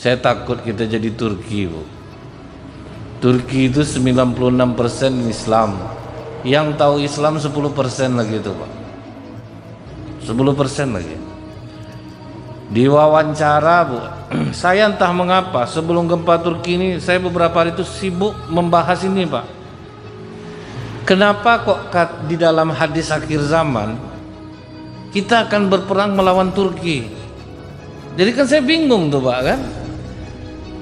Saya takut kita jadi Turki, Bu. Turki itu 96% Islam. Yang tahu Islam 10% lagi itu, Pak. 10% lagi. Diwawancara, Bu. Saya entah mengapa sebelum gempa Turki ini saya beberapa hari itu sibuk membahas ini, Pak. Kenapa kok di dalam hadis akhir zaman kita akan berperang melawan Turki? Jadi kan saya bingung tuh, Pak, kan?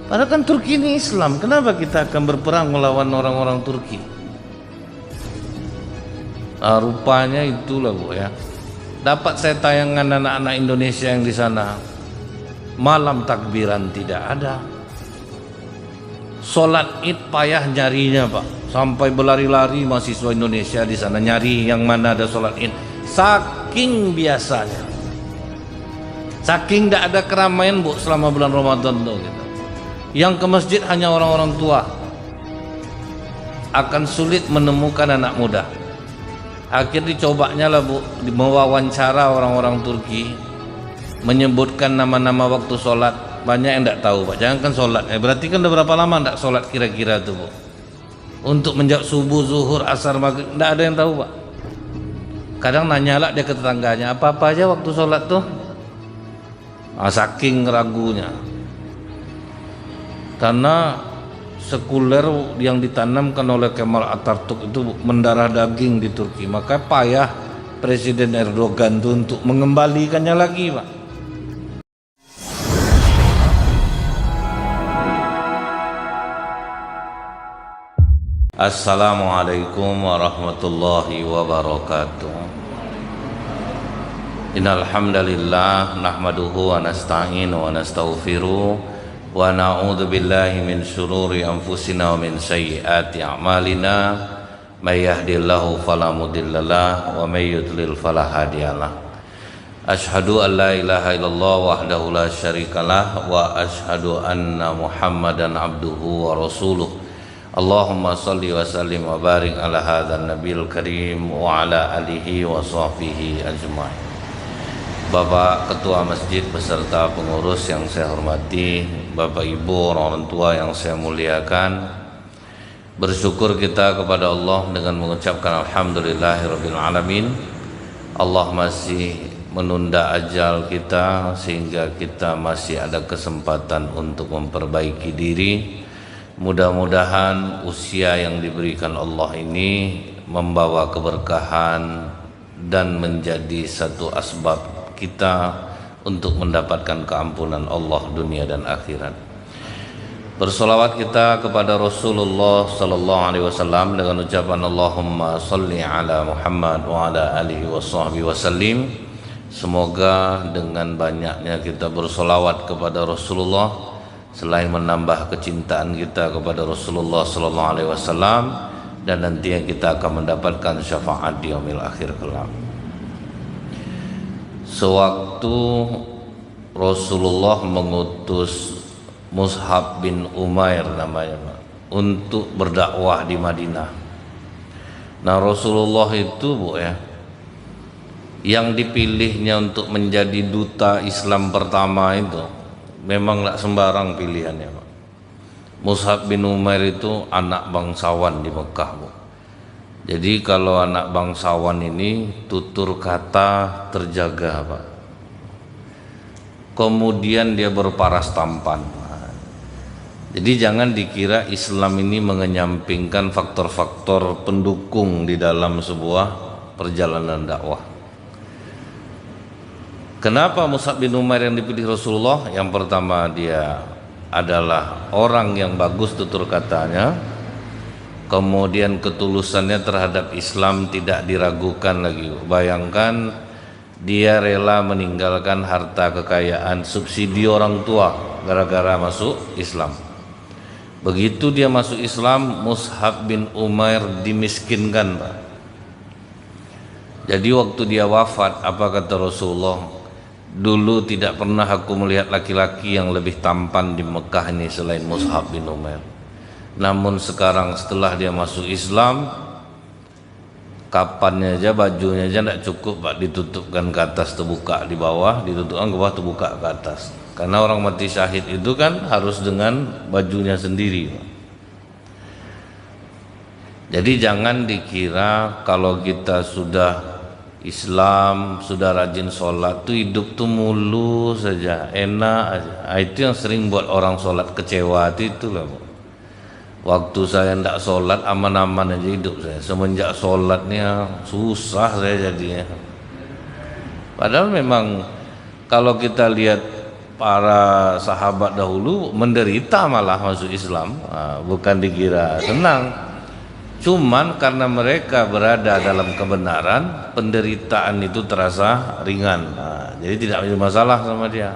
Padahal kan Turki ini Islam, kenapa kita akan berperang melawan orang-orang Turki? Nah, rupanya itulah, Bu, ya. Dapat saya tayangan anak-anak Indonesia yang di sana. Malam takbiran tidak ada. Sholat Id payah nyarinya, Pak. Sampai berlari-lari mahasiswa Indonesia di sana nyari yang mana ada sholat Id. Saking biasanya. Saking tidak ada keramaian, Bu, selama bulan Ramadan tuh gitu. Yang ke masjid hanya orang-orang tua. Akan sulit menemukan anak muda. Akhir dicobanya lah, Bu, mewawancara orang-orang Turki, menyebutkan nama-nama waktu sholat. Banyak yang tidak tahu, Pak. Jangan kan sholat, berarti kan udah berapa lama tidak sholat kira-kira tuh, Bu? Untuk menjawab subuh, zuhur, asar, maghrib, tidak ada yang tahu, Pak. Kadang nanya lah dia ke tetangganya, apa-apa aja waktu sholat tuh. Saking ragunya. Karena sekuler yang ditanamkan oleh Kemal Atatürk itu mendarah daging di Turki, maka payah Presiden Erdogan itu untuk mengembalikannya lagi, Pak. Assalamualaikum warahmatullahi wabarakatuh. Innal hamdalillah nahmaduhu wa nasta'inu wa nastaghfiruh wa na'udzu billahi min syururi anfusina wa min sayyiati a'malina may yahdihillahu fala mudhillalah wa may yudlil fala hadiyalah. Asyhadu an la ilaha illallah wahdahu la syarikalah wa asyhadu anna Muhammadan abduhu wa rasuluh. Allahumma salli wa sallim wa barik ala hadzal nabiyil karim wa ala alihi wa sahbihi ajmain. Bapak Ketua Masjid beserta pengurus yang saya hormati, Bapak Ibu, orang tua yang saya muliakan, bersyukur kita kepada Allah dengan mengucapkan alhamdulillahirabbil alamin. Allah masih menunda ajal kita sehingga kita masih ada kesempatan untuk memperbaiki diri. Mudah-mudahan usia yang diberikan Allah ini membawa keberkahan dan menjadi satu asbab kita untuk mendapatkan keampunan Allah dunia dan akhirat. Bersolawat kita kepada Rasulullah sallallahu alaihi wasallam dengan ucapan Allahumma salli ala Muhammad wa ala alihi washabbihi wasallim. Semoga dengan banyaknya kita bersolawat kepada Rasulullah, selain menambah kecintaan kita kepada Rasulullah sallallahu alaihi wasallam, dan nantinya kita akan mendapatkan syafaat di yaumil akhir kelak. Sewaktu Rasulullah mengutus Mus'ab bin Umair namanya, Pak, untuk berdakwah di Madinah. Nah, Rasulullah itu, Bu, ya, yang dipilihnya untuk menjadi duta Islam pertama itu memang tidak sembarang pilihannya, Pak. Mus'ab bin Umair itu anak bangsawan di Mekah, Bu. Jadi kalau anak bangsawan ini tutur kata terjaga, Pak. Kemudian dia berparas tampan. Jadi jangan dikira Islam ini mengenyampingkan faktor-faktor pendukung di dalam sebuah perjalanan dakwah. Kenapa Mus'ab bin Umair yang dipilih Rasulullah? Yang pertama, dia adalah orang yang bagus tutur katanya. Kemudian ketulusannya terhadap Islam tidak diragukan lagi. Bayangkan dia rela meninggalkan harta kekayaan, subsidi orang tua gara-gara masuk Islam. Begitu dia masuk Islam, Mus'ab bin Umair dimiskinkan, Pak. Jadi waktu dia wafat, apa kata Rasulullah? Dulu tidak pernah aku melihat laki-laki yang lebih tampan di Mekah ini selain Mus'ab bin Umair. Namun sekarang setelah dia masuk Islam, kapannya aja, bajunya aja tidak cukup, Pak, ditutupkan ke atas terbuka di bawah, ditutupkan ke bawah terbuka ke atas. Karena orang mati syahid itu kan harus dengan bajunya sendiri. Jadi jangan dikira kalau kita sudah Islam, sudah rajin sholat tuh hidup tuh mulus saja, enak aja. Itu yang sering buat orang sholat kecewa itu lah. Waktu saya tidak sholat aman-aman aja hidup saya. Semenjak sholatnya susah saya jadinya. Padahal memang kalau kita lihat para sahabat dahulu menderita malah masuk Islam, bukan dikira senang. Cuman karena mereka berada dalam kebenaran, penderitaan itu terasa ringan. Jadi tidak ada masalah sama dia.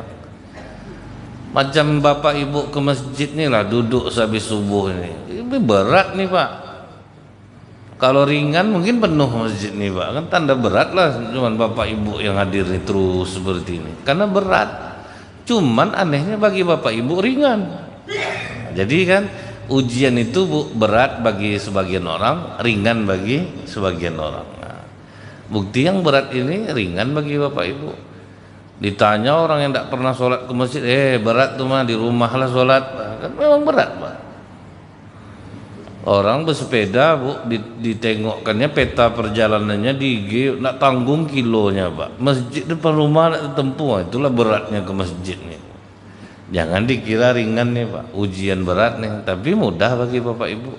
Macam bapak ibu ke masjid nih lah, duduk sehabis subuh ini berat nih pak. Kalau ringan mungkin penuh masjid nih pak, kan tanda berat lah. Cuman bapak ibu yang hadir nih terus seperti ini, karena berat. Cuman anehnya bagi bapak ibu ringan. Jadi kan ujian itu berat bagi sebagian orang, ringan bagi sebagian orang. Bukti yang berat ini ringan bagi bapak ibu. Ditanya orang yang tidak pernah sholat ke masjid, berat tuh mah di rumah lah sholat. Kan memang berat pak. Orang bersepeda bu, ditengokkannya peta perjalanannya di IG, nak tanggung kilonya pak. Masjid depan rumah nak tempuh, itulah beratnya ke masjid nih. Jangan dikira ringan nih pak, ujian berat nih, tapi mudah bagi bapak ibu.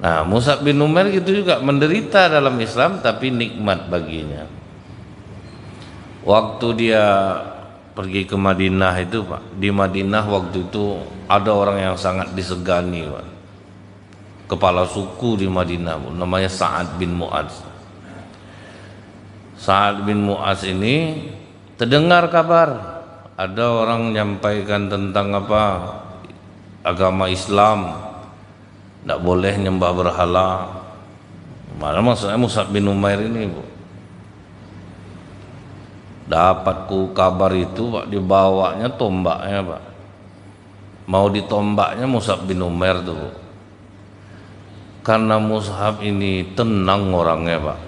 Nah, Mus'ab bin Umair gitu juga menderita dalam Islam, tapi nikmat baginya. Waktu dia pergi ke Madinah itu pak, di Madinah waktu itu ada orang yang sangat disegani pak, kepala suku di Madinah, namanya Sa'ad bin Mu'adz. Sa'ad bin Mu'adz ini terdengar kabar ada orang menyampaikan tentang agama Islam, tidak boleh nyembah berhala. Mana maksudnya Mus'ab bin Umair ini bu, dapatku kabar itu pak, dibawanya tombaknya pak, mau ditombaknya Mus'ab bin Umair tuh bu. Karena Mus'ab ini tenang orangnya pak,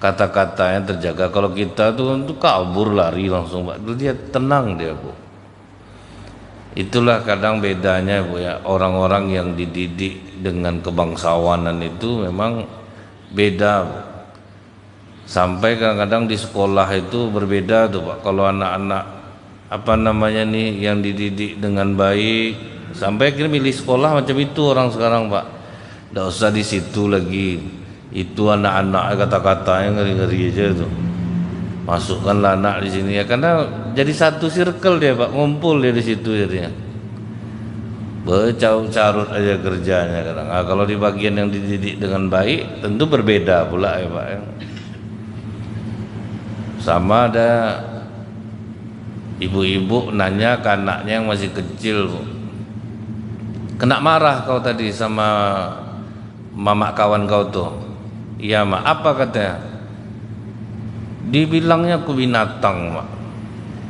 kata-katanya terjaga. Kalau kita tuh kabur lari langsung pak, dia tenang dia bu. Itulah kadang bedanya bu ya, orang-orang yang dididik dengan kebangsawanan itu memang beda bu. Sampai kadang-kadang di sekolah itu berbeda tuh pak. Kalau anak-anak yang dididik dengan baik, sampai akhirnya milih sekolah macam itu orang sekarang pak. Tidak usah di situ lagi. Itu anak-anak kata-katanya ngeri-ngeri aja tuh. Masukkanlah anak di sini ya, karena jadi satu circle dia pak, ngumpul dia di situ jadinya. Bercarut aja kerjanya kadang. Kalau di bagian yang dididik dengan baik tentu berbeda pula ya pak. Sama ada ibu-ibu nanya ke anaknya yang masih kecil, bu, kena marah kau tadi sama mama kawan kau tuh. Iya mak, apa katanya? Dibilangnya aku binatang mak.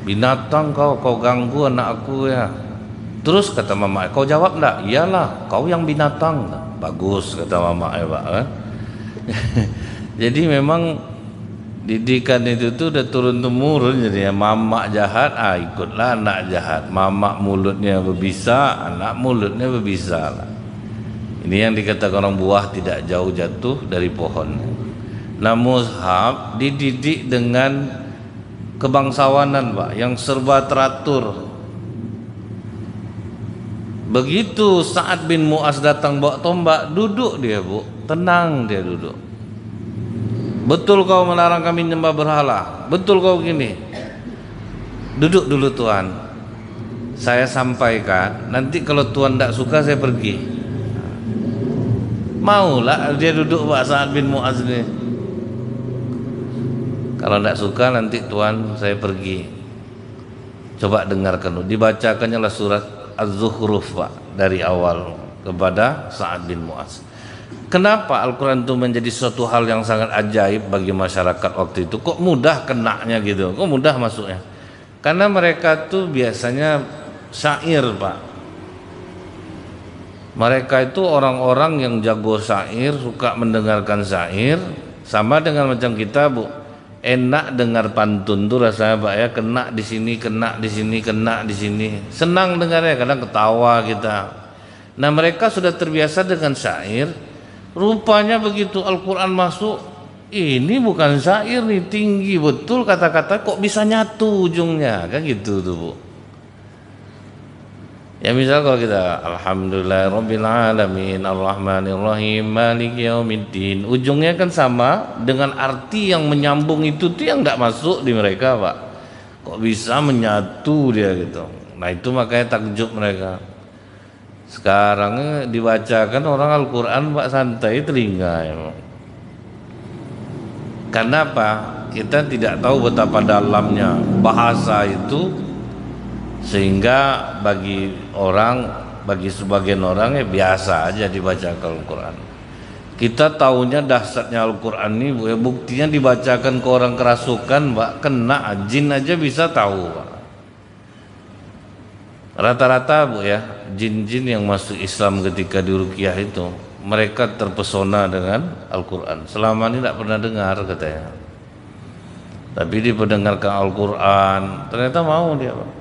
Binatang kau ganggu anak aku ya. Terus kata mama, kau jawab enggak? Iyalah, kau yang binatang. Bagus kata mama ya pak. Jadi memang didikan itu tuh udah turun temurun. Jadi ya, mama jahat, ikutlah anak jahat. Mama mulutnya berbisa, anak mulutnya berbisa lah. Ini yang dikatakan orang buah tidak jauh jatuh dari pohon. Nah Mus'ab dididik dengan kebangsawanan pak, yang serba teratur. Begitu Sa'ad bin Mu'adz datang bawa tombak, duduk dia bu, tenang dia duduk. Betul kau melarang kami nyembah berhala, betul kau gini. Duduk dulu Tuhan, saya sampaikan, nanti kalau Tuhan tidak suka saya pergi. Maulah dia duduk pak Sa'ad bin Mu'adz ini. Kalau tidak suka nanti Tuhan saya pergi. Coba dengarkan, dibacakannya lah surat Az-Zukhruf pak, dari awal kepada Sa'ad bin Mu'adz. Kenapa Al-Quran itu menjadi suatu hal yang sangat ajaib bagi masyarakat waktu itu? Kok mudah kenaknya gitu, kok mudah masuknya? Karena mereka tuh biasanya syair pak. Mereka itu orang-orang yang jago syair, suka mendengarkan syair. Sama dengan macam kita bu, enak dengar pantun tuh rasanya Pak ya, kena di sini, kena di sini, kena di sini. Senang dengarnya, kadang ketawa kita. Nah, mereka sudah terbiasa dengan syair. Rupanya begitu Al-Qur'an masuk, ini bukan syair nih, tinggi betul kata-kata, kok bisa nyatu ujungnya, kan gitu tuh Bu. Ya misal kalau kita Alhamdulillahirabbil alamin arrahmanirrahim maliki yaumiddin, ujungnya kan sama dengan arti yang menyambung itu tuh yang enggak masuk di mereka Pak. Kok bisa menyatu dia gitu. Nah itu makanya takjub mereka. Sekarang dibacakan orang Al-Quran Pak santai telinga ya Pak. Karena apa? Kita tidak tahu betapa dalamnya bahasa itu, sehingga bagi sebagian orang ya biasa aja dibacakan Al-Quran. Kita tahunya dahsyatnya Al-Quran ini Bu, ya buktinya dibacakan ke orang kerasukan Pak, kena jin aja bisa tahu Pak. Rata-rata Bu ya, jin-jin yang masuk Islam ketika diruqyah itu mereka terpesona dengan Al-Quran. Selama ini tidak pernah dengar katanya, tapi diperdengarkan Al-Quran ternyata mau dia Pak,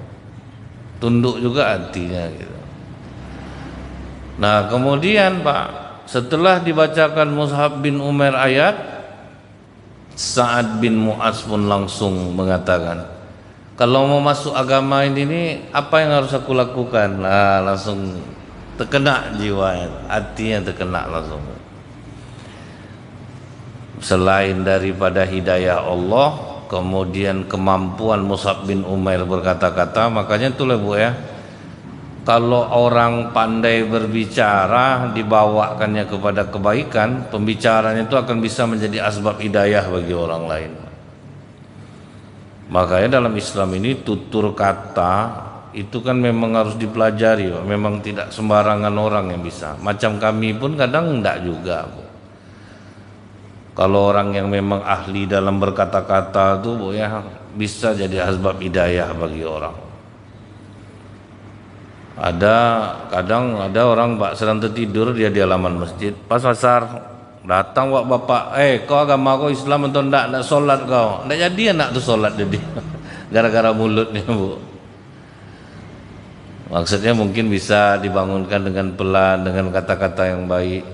tunduk juga hatinya gitu. Nah kemudian Pak, setelah dibacakan Mus'hab bin Umair ayat, Sa'ad bin Mu'adz pun langsung mengatakan, kalau mau masuk agama ini apa yang harus aku lakukan? Nah langsung terkena jiwa, hatinya terkena langsung. Selain daripada hidayah Allah, kemudian kemampuan Mus'hab bin Umair berkata-kata, makanya itulah Bu ya, kalau orang pandai berbicara dibawakannya kepada kebaikan, pembicaranya itu akan bisa menjadi asbab hidayah bagi orang lain. Makanya dalam Islam ini tutur kata itu kan memang harus dipelajari, memang tidak sembarangan orang yang bisa. Macam kami pun kadang enggak juga Bu. Kalau orang yang memang ahli dalam berkata-kata tuh Bu ya, bisa jadi asbab hidayah bagi orang. Kadang ada orang Pak sedang tertidur dia di halaman masjid, pas asar datang bapak, kau agama kau Islam atau enggak sholat kau? Enggak jadi anak tuh sholat jadi gara-gara mulutnya Bu. Maksudnya mungkin bisa dibangunkan dengan pelan, dengan kata-kata yang baik.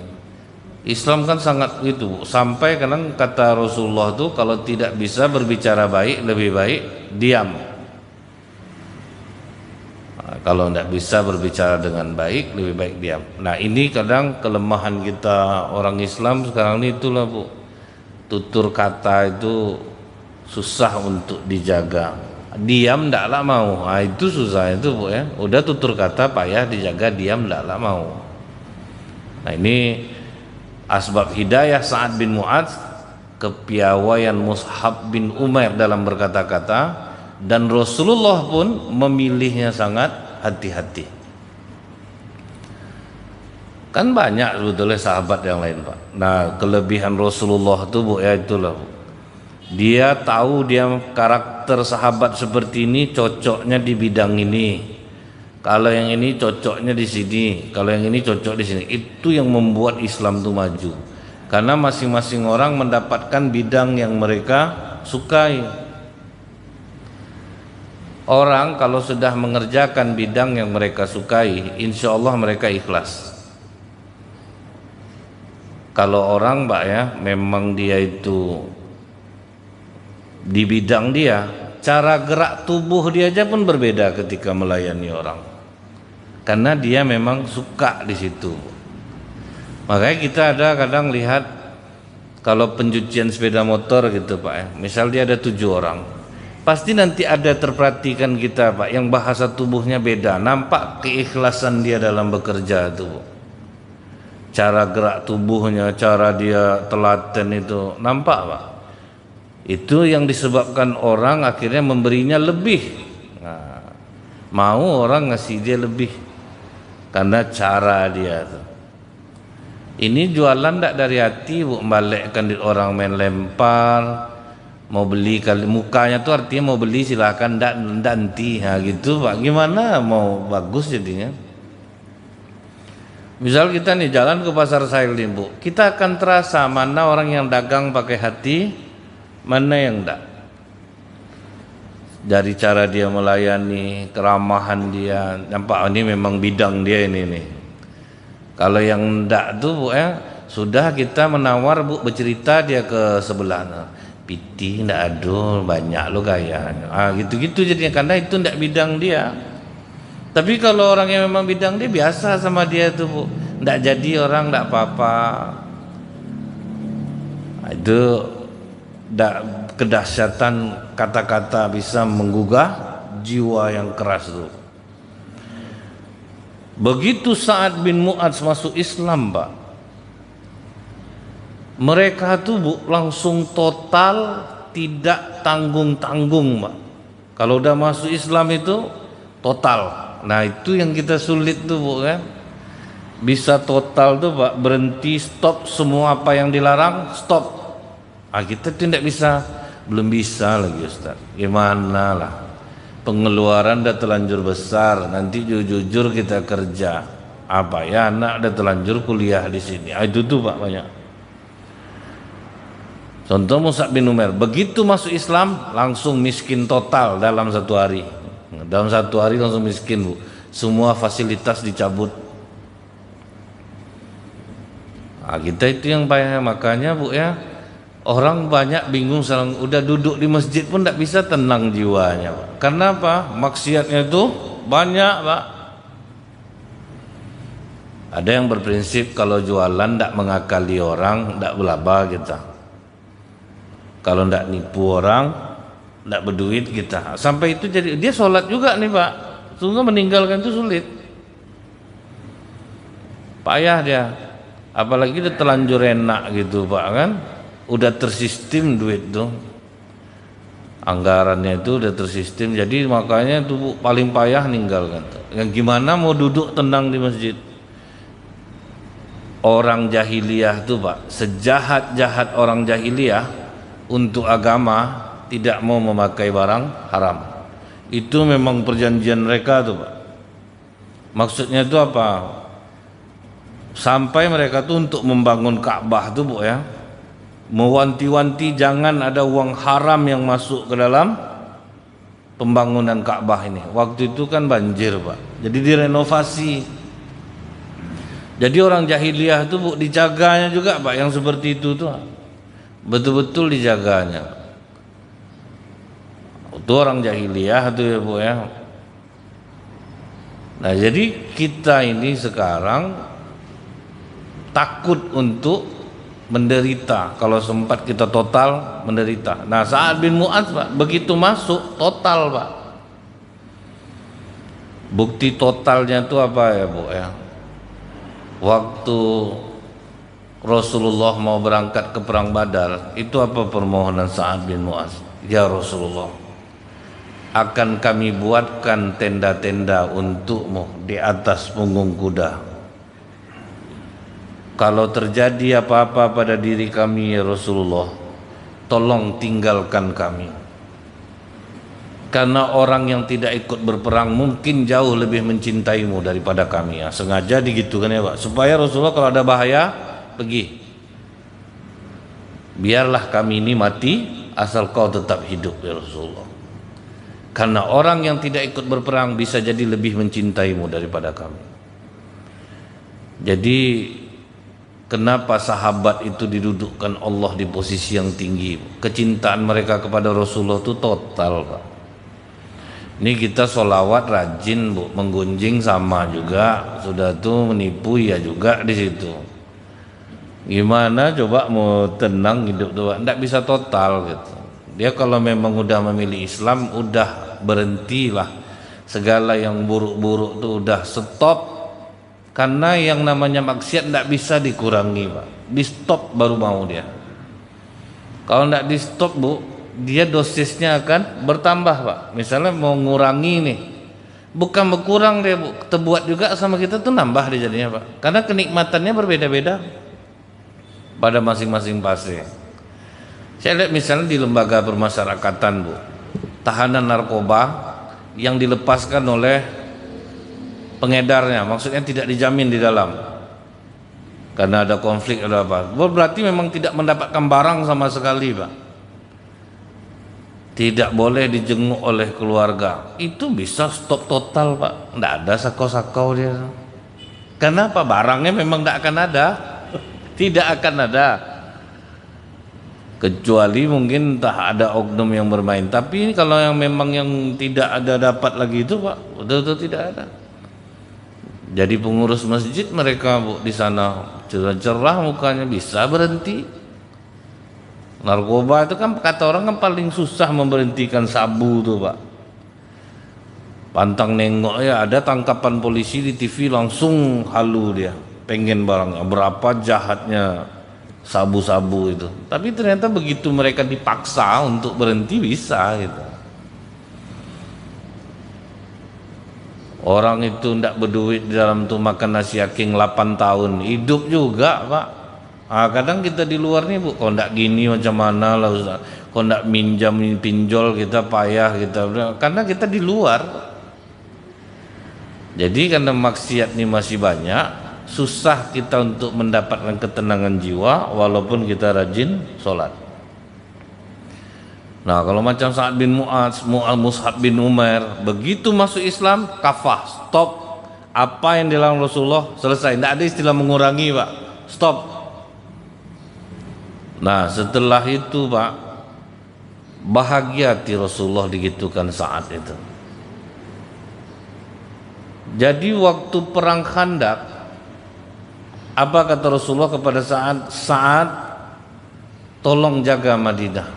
Islam kan sangat itu, sampai kadang kata Rasulullah tuh kalau tidak bisa berbicara baik, lebih baik diam. Nah, kalau tidak bisa berbicara dengan baik, lebih baik diam. Nah ini kadang kelemahan kita orang Islam sekarang ini itulah Bu, tutur kata itu susah untuk dijaga. Diam ndaklah mau, nah itu susah itu Bu ya. Udah tutur kata payah dijaga, diam ndaklah mau. Nah ini asbab hidayah Sa'ad bin Mu'adz, kepiawaian Mus'hab bin Umair dalam berkata-kata, dan Rasulullah pun memilihnya sangat hati-hati. Kan banyak sebetulnya sahabat yang lain Pak. Nah kelebihan Rasulullah itu Bu ya itulah Bu. Dia tahu dia karakter sahabat seperti ini cocoknya di bidang ini. Kalau yang ini cocoknya di sini, kalau yang ini cocok di sini. Itu yang membuat Islam itu maju. Karena masing-masing orang mendapatkan bidang yang mereka sukai. Orang kalau sudah mengerjakan bidang yang mereka sukai, insya Allah mereka ikhlas. Kalau orang Mbak ya, memang dia itu di bidang dia, cara gerak tubuh dia aja pun berbeda ketika melayani orang. Karena dia memang suka di situ. Makanya kita ada kadang lihat kalau pencucian sepeda motor gitu Pak ya, misal dia ada 7 orang, pasti nanti ada terperhatikan kita Pak yang bahasa tubuhnya beda, nampak keikhlasan dia dalam bekerja itu Bu. Cara gerak tubuhnya, cara dia telaten itu nampak Pak. Itu yang disebabkan orang akhirnya memberinya lebih. Nah, mau orang ngasih dia lebih karena cara dia tuh. Ini jualan ndak dari hati Bu, membalikkan orang main lempar, mau beli kali mukanya tuh artinya mau beli silahkan, ndak nanti, nah gitu Pak. Gimana mau bagus jadinya? Misal kita nih jalan ke pasar Sahil nih Bu, kita akan terasa mana orang yang dagang pakai hati, mana yang enggak. Dari cara dia melayani, keramahan dia, nampak ini memang bidang dia ini nih. Kalau yang enggak tuh Bu ya, sudah kita menawar Bu, bercerita dia ke sebelah. Piti enggak ada, banyak lo gaya. Gitu-gitu jadinya, karena itu enggak bidang dia. Tapi kalau orang yang memang bidang dia, biasa sama dia tuh Bu, enggak jadi orang enggak apa-apa. Itu kedahsyatan kata-kata bisa menggugah jiwa yang keras tuh. Begitu Sa'ad bin Mu'adz masuk Islam Pak, mereka tuh Bu langsung total, tidak tanggung-tanggung Pak. Kalau udah masuk Islam itu total. Nah itu yang kita sulit tuh Bu kan, bisa total tuh Pak, berhenti, stop semua apa yang dilarang, stop. Kita tidak bisa, belum bisa lagi Ustaz. Gimana lah, pengeluaran udah terlanjur besar, nanti jujur kita kerja apa ya, anak udah terlanjur kuliah di sini. Itu tuh Pak banyak. Contoh Mus'ab bin Umair, begitu masuk Islam langsung miskin total dalam satu hari. Dalam satu hari langsung miskin Bu, semua fasilitas dicabut. Kita itu yang payah, makanya Bu ya, orang banyak bingung sekarang, udah duduk di masjid pun tidak bisa tenang jiwanya Pak. Karena apa? Maksiatnya itu banyak Pak. Ada yang berprinsip kalau jualan tidak mengakali orang, tidak berlaba kita. Kalau tidak nipu orang, tidak berduit kita. Sampai itu jadi, dia sholat juga nih Pak. Sungguh meninggalkan itu sulit. Payah dia. Apalagi udah terlanjur enak gitu Pak kan. Udah tersistem duit tuh, anggarannya itu udah tersistem. Jadi makanya itu paling payah ninggalkan. Yang gimana mau duduk tenang di masjid. Orang jahiliyah tuh Pak, sejahat-jahat orang jahiliyah untuk agama tidak mau memakai barang haram. Itu memang perjanjian mereka tuh Pak. Maksudnya itu apa? Sampai mereka tuh untuk membangun Ka'bah tuh Bu ya, mewanti-wanti jangan ada uang haram yang masuk ke dalam pembangunan Ka'bah ini. Waktu itu kan banjir Pak, jadi direnovasi. Jadi orang jahiliyah itu Bu, dijaganya juga Pak, yang seperti itu tuh betul-betul dijaganya. Itu orang jahiliyah tuh ya Bu ya. Nah jadi kita ini sekarang takut untuk menderita. Kalau sempat kita total menderita. Nah Sa'ad bin Mu'adz Pak, begitu masuk total Pak. Bukti totalnya itu apa ya Bu ya, waktu Rasulullah mau berangkat ke perang Badar, itu apa permohonan Sa'ad bin Mu'adz? Ya Rasulullah, akan kami buatkan tenda-tenda untukmu di atas punggung kuda. Kalau terjadi apa-apa pada diri kami ya Rasulullah, tolong tinggalkan kami. Karena orang yang tidak ikut berperang mungkin jauh lebih mencintaimu daripada kami. Ya, sengaja digitukan ya Pak, supaya Rasulullah kalau ada bahaya pergi. Biarlah kami ini mati asal kau tetap hidup ya Rasulullah. Karena orang yang tidak ikut berperang bisa jadi lebih mencintaimu daripada kami. Jadi kenapa sahabat itu didudukkan Allah di posisi yang tinggi? Kecintaan mereka kepada Rasulullah itu total Pak. Ini kita sholawat rajin Bu, menggunjing sama juga, sudah tuh menipu ya juga di situ. Gimana coba mau tenang hidup tuh Pak? Nggak bisa total gitu. Dia kalau memang udah memilih Islam, udah berhentilah segala yang buruk-buruk tuh udah stop. Karena yang namanya maksiat tidak bisa dikurangi Pak, di stop baru mau dia. Kalau tidak di stop Bu, dia dosisnya akan bertambah Pak. Misalnya mau ngurangi nih, bukan berkurang dia Bu, terbuat juga sama kita tuh nambah dia jadinya Pak. Karena kenikmatannya berbeda-beda pada masing-masing fase. Saya lihat misalnya di lembaga permasyarakatan Bu, tahanan narkoba yang dilepaskan oleh pengedarnya, maksudnya tidak dijamin di dalam karena ada konflik ada apa, berarti memang tidak mendapatkan barang sama sekali Pak. tidak boleh dijenguk oleh keluarga, itu bisa stop total Pak, tidak ada sakau-sakau dia. Kenapa? Barangnya memang tidak akan ada, tidak akan ada, kecuali mungkin entah ada oknum yang bermain. Tapi kalau yang memang yang tidak ada dapat lagi itu Pak, betul-betul tidak ada. Jadi pengurus masjid mereka Bu di sana cerah-cerah mukanya, bisa berhenti. Narkoba itu kan kata orang kan paling susah memberhentikan, sabu tuh Pak. Pantang nengok ya, ada tangkapan polisi di TV langsung halu dia, pengen barangnya. Berapa jahatnya sabu-sabu itu. Tapi ternyata begitu mereka dipaksa untuk berhenti bisa gitu. Orang itu ndak berduit di dalam tuh makan nasi aking 8 tahun, hidup juga Pak. Kadang kita di luar nih Bu, kalau ndak gini macam mana lah Ustaz. Kalau ndak minjam pinjol kita payah kita, karena kita di luar. Jadi karena maksiat ini masih banyak, susah kita untuk mendapatkan ketenangan jiwa walaupun kita rajin sholat. Nah kalau macam Sa'ad bin Mu'adz, Mus'ab bin Umair, begitu masuk Islam, kafah, stop. Apa yang dilakukan Rasulullah selesai, tidak ada istilah mengurangi Pak, stop. Nah setelah itu Pak, bahagia hati Rasulullah digitukan saat itu. Jadi waktu perang Khandaq, apa kata Rasulullah kepada Sa'ad? Tolong jaga Madinah,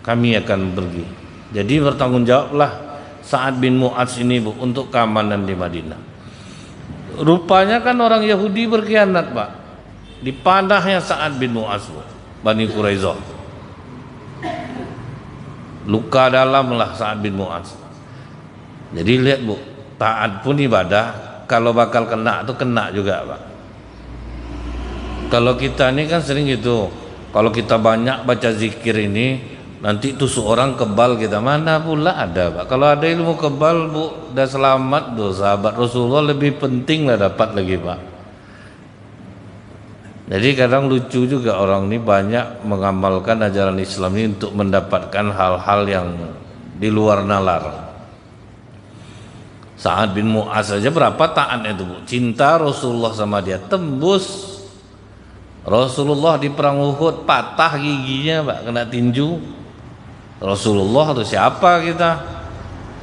kami akan pergi. Jadi bertanggung jawablah Sa'ad bin Mu'adz ini Bu untuk keamanan di Madinah. Rupanya kan orang Yahudi berkhianat Pak, dipanahnya Sa'ad bin Mu'adz Bu, Bani Quraisyah. Luka dalam lah Sa'ad bin Mu'adz. Jadi lihat Bu, taat pun ibadah, kalau bakal kena itu kena juga Pak. Kalau kita ini kan sering gitu, kalau kita banyak baca zikir ini nanti tusuk orang kebal kita, mana pula ada Pak. Kalau ada ilmu kebal Bu, udah selamat tuh sahabat Rasulullah, lebih penting lah dapat lagi Pak. Jadi kadang lucu juga orang ini banyak mengamalkan ajaran Islam ini untuk mendapatkan hal-hal yang di luar nalar. Sa'ad bin Mu'adz saja berapa taatnya itu Bu, cinta Rasulullah sama dia, tembus. Rasulullah di perang Uhud patah giginya Pak, kena tinju. Rasulullah atau siapa kita?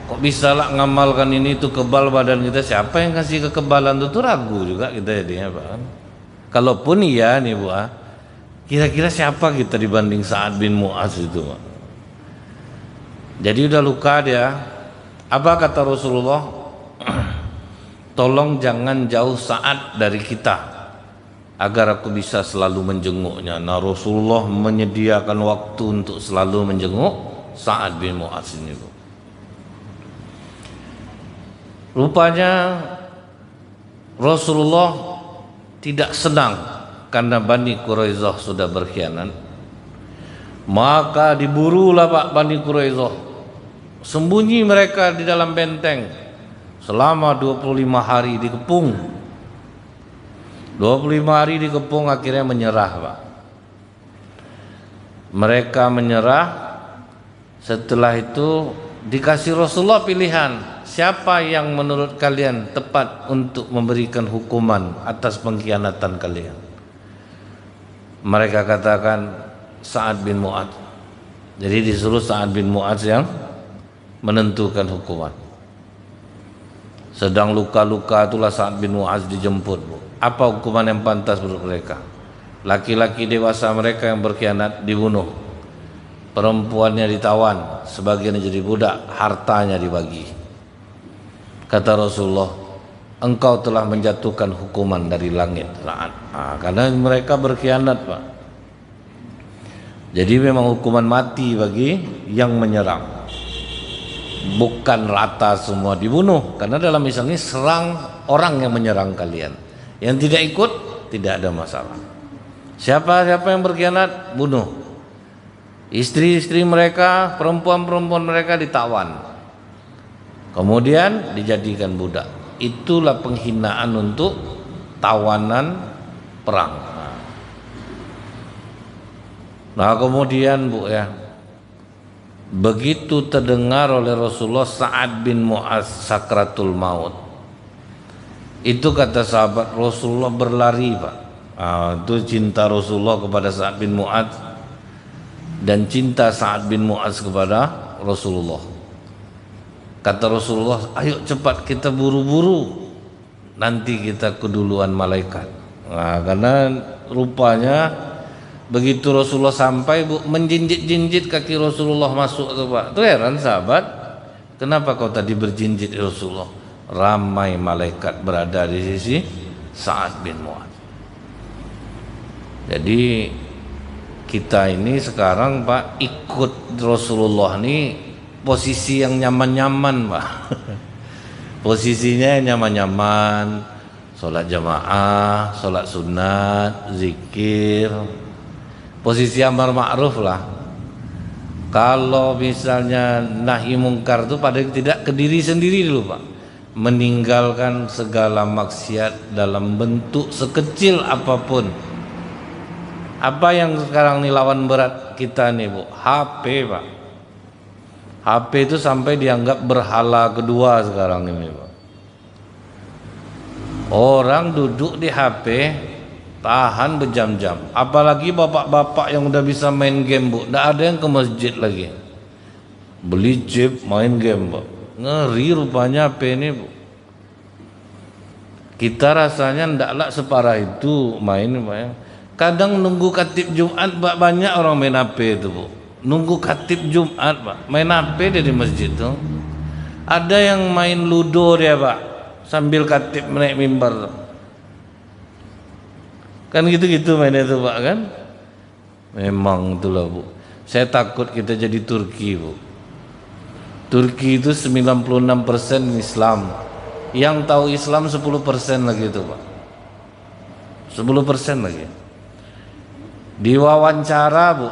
Kok bisa lah ngamalkan ini, itu kebal badan kita, siapa yang kasih kekebalan itu? Ragu juga kita jadinya Pak. Kalaupun iya nih Bu, kira-kira siapa kita dibanding Sa'ad bin Mu'adz itu Pak? Jadi udah luka dia. Apa kata Rasulullah? Tolong jangan jauh Sa'ad dari kita, agar aku bisa selalu menjenguknya. Nah Rasulullah menyediakan waktu untuk selalu menjenguk Sa'ad bin Mu'adz ini Bu. Rupanya Rasulullah tidak senang karena Bani Quraisyah sudah berkhianat. Maka diburulah Pak Bani Quraisyah, sembunyi mereka di dalam benteng selama 25 hari dikepung. 25 hari dikepung, akhirnya menyerah Pak. Mereka menyerah. Setelah itu dikasih Rasulullah pilihan, siapa yang menurut kalian tepat untuk memberikan hukuman atas pengkhianatan kalian? Mereka katakan Sa'ad bin Mu'adz. Jadi disuruh Sa'ad bin Mu'adz yang menentukan hukuman. Sedang luka-luka itulah Sa'ad bin Mu'adz dijemput Bu. Apa hukuman yang pantas menurut mereka? Laki-laki dewasa mereka yang berkhianat dibunuh, perempuannya ditawan, sebagian jadi budak, hartanya dibagi. Kata Rasulullah, engkau telah menjatuhkan hukuman dari langit Sa'ad. Karena mereka berkhianat Pak. Jadi memang hukuman mati bagi yang menyerang, bukan rata semua dibunuh. Karena dalam Islam ini serang orang yang menyerang kalian, yang tidak ikut tidak ada masalah. Siapa yang berkhianat bunuh. Istri-istri mereka, perempuan-perempuan mereka ditawan, kemudian dijadikan budak. Itulah penghinaan untuk tawanan perang. Nah kemudian Bu ya, Begitu terdengar oleh Rasulullah Sa'ad bin Mu'adz sakratul maut, itu kata sahabat Rasulullah berlari, Pak. Itu cinta Rasulullah kepada Sa'ad bin Mu'adz dan cinta Sa'ad bin Mu'adz kepada Rasulullah. Kata Rasulullah, ayo cepat kita buru-buru, nanti kita keduluan malaikat. Karena rupanya begitu Rasulullah sampai, menjinjit-jinjit kaki Rasulullah masuk tuh, Pak. Tuh heran sahabat, kenapa kau tadi berjinjit Rasulullah? Ramai malaikat berada di sisi Sa'ad bin Mu'adz. Jadi kita ini sekarang, Pak, ikut Rasulullah nih posisi yang nyaman-nyaman, Pak. Posisinya nyaman-nyaman, sholat jamaah, sholat sunat, zikir, posisi amar ma'ruf lah. Kalau misalnya nahi mungkar itu paling tidak ke diri sendiri dulu, Pak. Meninggalkan segala maksiat dalam bentuk sekecil apapun. Apa yang sekarang nih lawan berat kita nih, Bu? HP, Pak. HP itu sampai dianggap berhala kedua sekarang ini, Pak. Orang duduk di HP tahan berjam-jam. Apalagi bapak-bapak yang udah bisa main game, Bu. Nggak ada yang ke masjid lagi. Beli chip main game, Pak. Ngeri rupanya HP ini, Bu. Kita rasanya ndaklah separah itu main, Pak, ya. Kadang nunggu khatib Jumat, Pak, banyak orang main HP itu, Bu. Nunggu khatib Jumat, Pak, main HP dia di masjid tuh. Ada yang main ludo dia, Pak, sambil khatib naik mimbar tuh. Kan gitu-gitu mainnya tuh, Pak, kan? Memang itulah, Bu. Saya takut kita jadi Turki, Bu. Turki itu 96% Islam. Yang tahu Islam 10% lagi itu, Pak. 10% lagi. Di wawancara, Bu,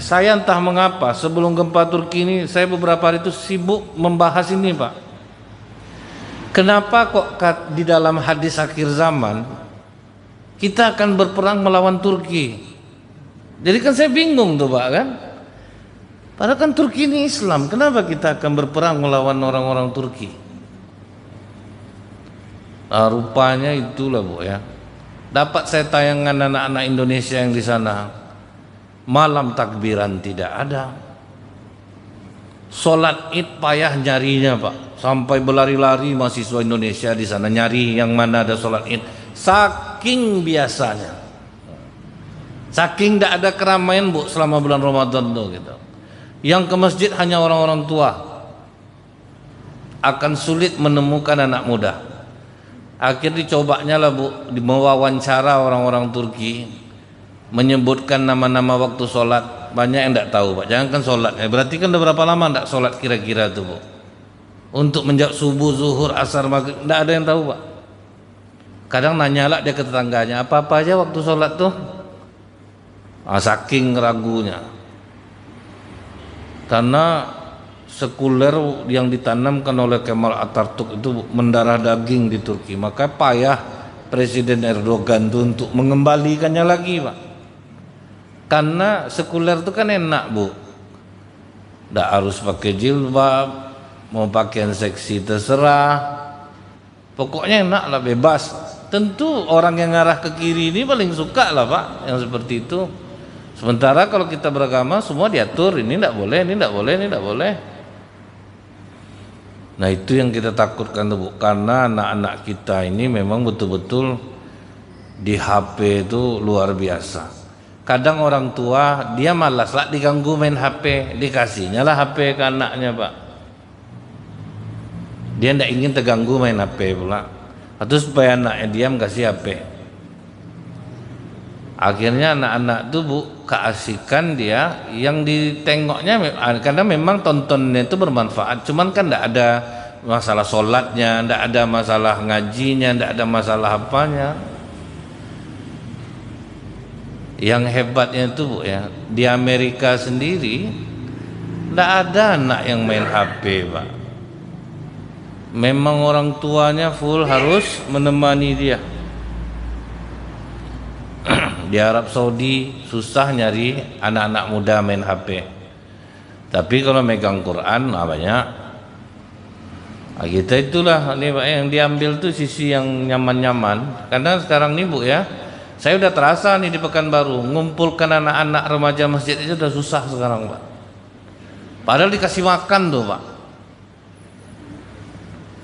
saya entah mengapa sebelum gempa Turki ini saya beberapa hari itu sibuk membahas ini, Pak. Kenapa kok di dalam hadis akhir zaman kita akan berperang melawan Turki? Jadi kan saya bingung tuh, Pak, kan? Padahal kan Turki ini Islam, kenapa kita akan berperang melawan orang-orang Turki? Nah, rupanya itulah, Bu, ya. Dapat saya tayangan anak-anak Indonesia yang di sana, malam takbiran tidak ada, sholat id payah nyarinya, Pak, sampai berlari-lari mahasiswa Indonesia di sana nyari yang mana ada sholat id, saking biasanya, saking tidak ada keramaian, Bu, selama bulan Ramadan tuh gitu. Yang ke masjid hanya orang-orang tua, akan sulit menemukan anak muda. Akhirnya dicobanya lah, Bu, mewawancara orang-orang Turki, menyebutkan nama-nama waktu sholat. Banyak yang tidak tahu, Pak. Jangan kan sholat, berarti kan udah berapa lama tidak sholat kira-kira tuh, Bu? Untuk menjawab subuh, zuhur, asar, maghrib, tidak ada yang tahu, Pak. Kadang nanya lah dia ke tetangganya, apa-apa aja waktu sholat tuh. Saking ragunya, karena sekuler yang ditanamkan oleh Kemal Atatürk itu mendarah daging di Turki. Maka payah Presiden Erdogan itu untuk mengembalikannya lagi, Pak. Karena sekuler itu kan enak, Bu. Tidak harus pakai jilbab, mau pakaian seksi terserah. Pokoknya enak lah, bebas. Tentu orang yang ngarah ke kiri ini paling suka lah, Pak, yang seperti itu. Sementara kalau kita beragama semua diatur, ini tidak boleh, ini tidak boleh, ini tidak boleh. Nah, itu yang kita takutkan tuh, Bu, karena anak-anak kita ini memang betul-betul di HP itu luar biasa. Kadang orang tua dia malas lah diganggu main HP, dikasihnya lah HP ke anaknya, Pak. Dia tidak ingin terganggu main HP pula, atau supaya anaknya diam kasih HP. Akhirnya anak-anak tuh, Bu, keasikan dia yang ditengoknya, karena memang tontonnya itu bermanfaat, cuman kan tidak ada masalah sholatnya, tidak ada masalah ngajinya, tidak ada masalah apanya. Yang hebatnya itu, Bu, ya, di Amerika sendiri tidak ada anak yang main HP, Pak. Memang orang tuanya full harus menemani dia. Di Arab Saudi susah nyari anak-anak muda main HP. Tapi kalau megang Quran banyak. Kita itulah nih Pak yang diambil tuh sisi yang nyaman-nyaman. Karena sekarang nih Bu ya, saya udah terasa nih di Pekanbaru ngumpulkan anak-anak remaja masjid itu udah susah sekarang Pak. Padahal dikasih makan tuh Pak.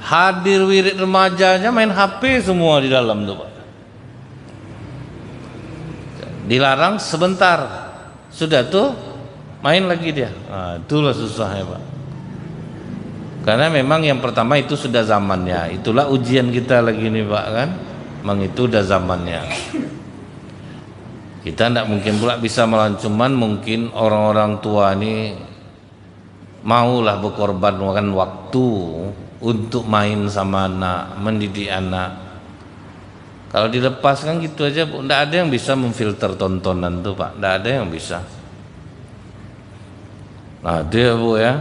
Hadir wirid remajanya main HP semua di dalam tuh Pak. Dilarang sebentar, sudah tuh main lagi dia. Nah, itulah susahnya Pak. Karena memang yang pertama itu sudah zamannya. Itulah ujian kita lagi nih Pak kan. Memang itu udah zamannya. Kita tidak mungkin pula bisa melawan, cuman mungkin orang-orang tua ini maulah berkorban waktu untuk main sama anak, mendidik anak. Kalau dilepas kan gitu aja Bu, tidak ada yang bisa memfilter tontonan tuh Pak, tidak ada yang bisa. Nah itu ya Bu ya.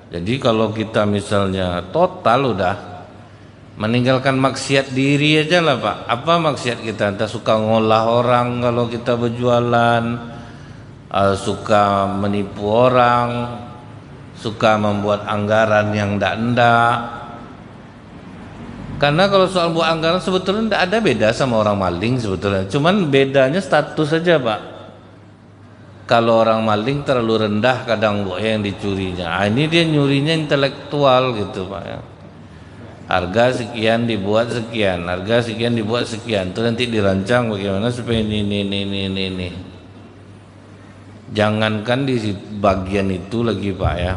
Jadi kalau kita misalnya total udah meninggalkan maksiat diri aja lah Pak. Apa maksiat kita? Entah suka ngolah orang kalau kita berjualan, suka menipu orang, suka membuat anggaran yang ndak-ndak. Karena kalau soal buat anggaran sebetulnya ndak ada beda sama orang maling sebetulnya. Cuman bedanya status saja Pak. Kalau orang maling terlalu rendah kadang Bu yang dicurinya. Ini dia nyurinya intelektual gitu Pak ya. Harga sekian dibuat sekian, harga sekian dibuat sekian. Itu nanti dirancang bagaimana supaya ini. Jangankan di bagian itu lagi Pak ya.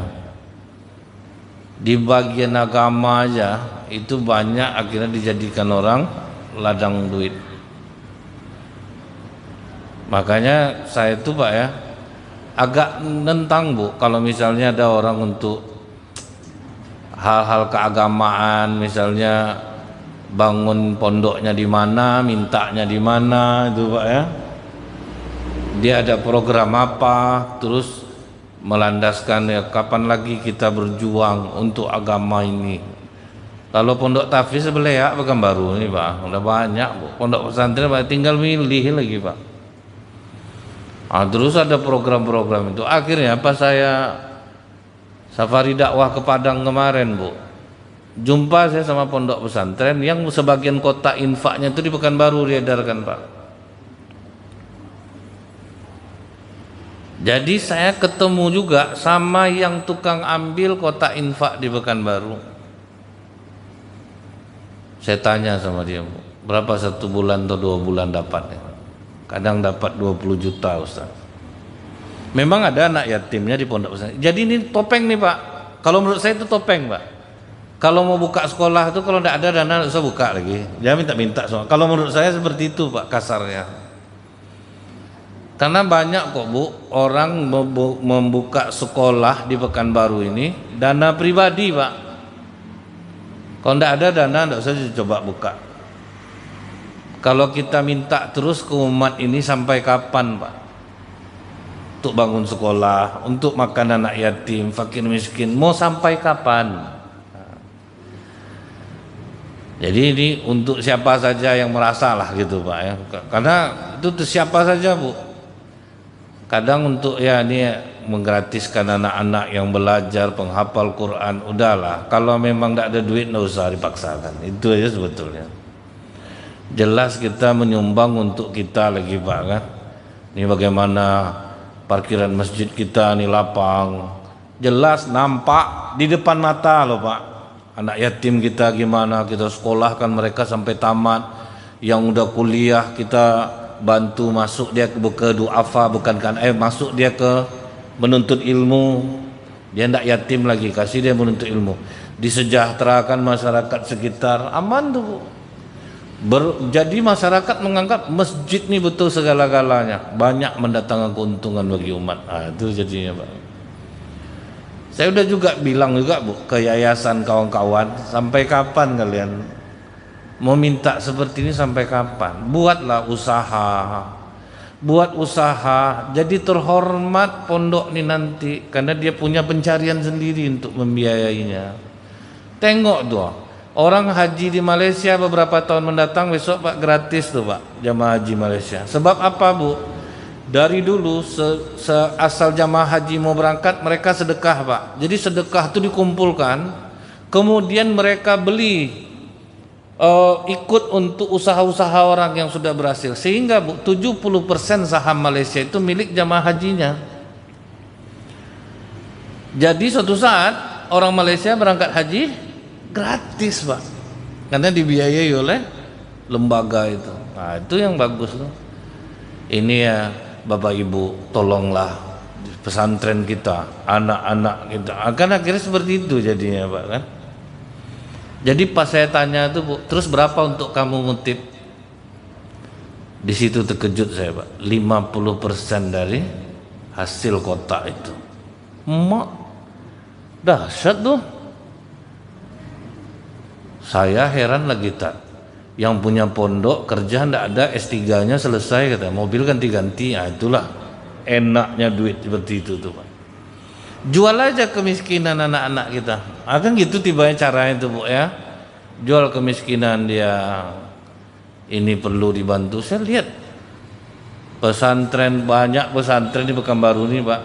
Di bagian agama aja itu banyak akhirnya dijadikan orang ladang duit. Makanya saya tuh Pak ya agak nentang Bu kalau misalnya ada orang untuk hal-hal keagamaan, misalnya bangun pondoknya di mana, mintanya di mana itu Pak ya. Dia ada program apa, terus melandaskan ya kapan lagi kita berjuang untuk agama ini. Kalau pondok tahfiz sebelah ya Pekanbaru ini Pak, udah banyak Bu. Pondok pesantren tinggal milih lagi Pak. Terus ada program-program itu. Akhirnya pas saya safari dakwah ke Padang kemarin Bu, jumpa saya sama pondok pesantren yang sebagian kota infaknya itu di Pekanbaru diedarkan Pak. Jadi saya ketemu juga sama yang tukang ambil kota infak di Pekanbaru. Saya tanya sama dia, Bu, berapa 1 bulan atau 2 bulan dapatnya? Kadang dapat 20 juta Ustaz. Memang ada anak yatimnya di pondok pesantren. Jadi ini topeng nih Pak. Kalau menurut saya itu topeng Pak. Kalau mau buka sekolah itu kalau tidak ada dana tidak usah buka lagi. Jangan minta-minta semua. Kalau menurut saya seperti itu Pak kasarnya. Karena banyak kok Bu orang membuka sekolah di Pekanbaru ini dana pribadi Pak. Kalau tidak ada dana tidak usah coba buka. Kalau kita minta terus ke umat ini sampai kapan Pak? Untuk bangun sekolah, untuk makan anak yatim, fakir miskin, mau sampai kapan? Jadi ini untuk siapa saja yang merasa lah gitu Pak ya. Karena itu siapa saja Bu. Kadang untuk ya ini menggratiskan anak-anak yang belajar penghafal Quran, udahlah. Kalau memang tidak ada duit tidak usah dipaksakan. Itu aja sebetulnya. Jelas kita menyumbang untuk kita lagi Pak kan. Ini bagaimana parkiran masjid kita ini lapang. Jelas nampak di depan mata loh Pak. Anak yatim kita gimana kita sekolahkan mereka sampai tamat. Yang udah kuliah kita bantu masuk dia ke duafa bukan kan masuk dia ke menuntut ilmu. Dia tidak yatim lagi, kasih dia menuntut ilmu. Disejahterakan masyarakat sekitar, aman tuh Bu. Jadi masyarakat menganggap masjid ini betul segala-galanya, banyak mendatangkan keuntungan bagi umat. Itu jadinya Pak. Saya udah juga bilang juga Bu ke yayasan kawan-kawan, sampai kapan kalian mau minta seperti ini, sampai kapan? Buatlah usaha, jadi terhormat pondok ini nanti, karena dia punya pencarian sendiri untuk membiayainya. Tengok tuh. Orang haji di Malaysia beberapa tahun mendatang besok Pak gratis tuh Pak jamaah haji Malaysia. Sebab apa Bu? Dari dulu asal jamaah haji mau berangkat mereka sedekah Pak. Jadi sedekah itu dikumpulkan, kemudian mereka beli ikut untuk usaha-usaha orang yang sudah berhasil, sehingga 70% saham Malaysia itu milik jamaah hajinya. Jadi suatu saat orang Malaysia berangkat haji gratis Pak, karena dibiayai oleh lembaga itu. Nah itu yang bagus tuh. Ini ya Bapak Ibu, tolonglah pesantren kita, anak-anak kita. Akan akhirnya seperti itu jadinya Pak kan. Jadi pas saya tanya tuh Bu, terus berapa untuk kamu ngutip? Di situ terkejut saya Pak, 50% dari hasil kotak itu. Emak, dahsyat tuh. Saya heran lagi tak. Yang punya pondok kerja ndak ada S3-nya selesai kata, mobil ganti-ganti. Nah, itulah enaknya duit seperti itu tuh Pak. Jual aja kemiskinan anak-anak kita. Akan gitu tibanya caranya itu Bu ya. Jual kemiskinan dia. Ini perlu dibantu. Saya lihat pesantren, banyak pesantren di Pekanbaru ini Pak.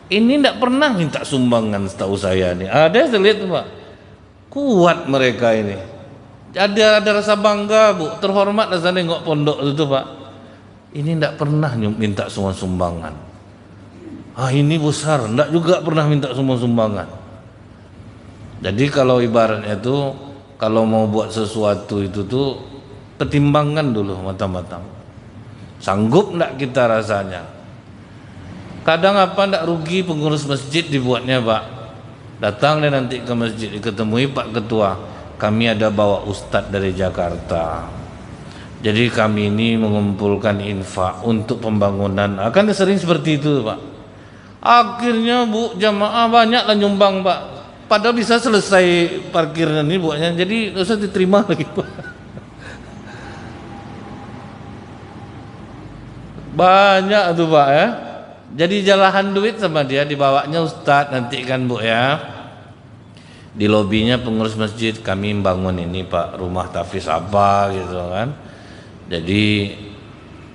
Ini ndak pernah minta sumbangan setahu saya nih. Ada saya lihat tuh Pak. Kuat mereka ini. Ada rasa bangga Bu, terhormat rasa nengok pondok itu Pak. Ini ndak pernah minta semua sumbangan. Ah ini besar, ndak juga pernah minta semua sumbangan. Jadi kalau ibaratnya itu, kalau mau buat sesuatu itu tuh pertimbangkan dulu matang-matang. Sanggup ndak kita rasanya? Kadang apa ndak rugi pengurus masjid dibuatnya Pak. Datang deh nanti ke masjid, diketemui Pak Ketua. Kami ada bawa ustadz dari Jakarta. Jadi kami ini mengumpulkan infak untuk pembangunan. Akan sering seperti itu Pak. Akhirnya Bu, jamaah banyak lah nyumbang Pak. Padahal bisa selesai parkiran ini buatnya. Jadi usah diterima lagi Pak. Banyak tuh Pak ya. Jadi jalahan duit sama dia, dibawanya ustadz nanti kan Bu ya. Di lobinya pengurus masjid, kami bangun ini Pak, rumah tahfiz apa gitu kan. Jadi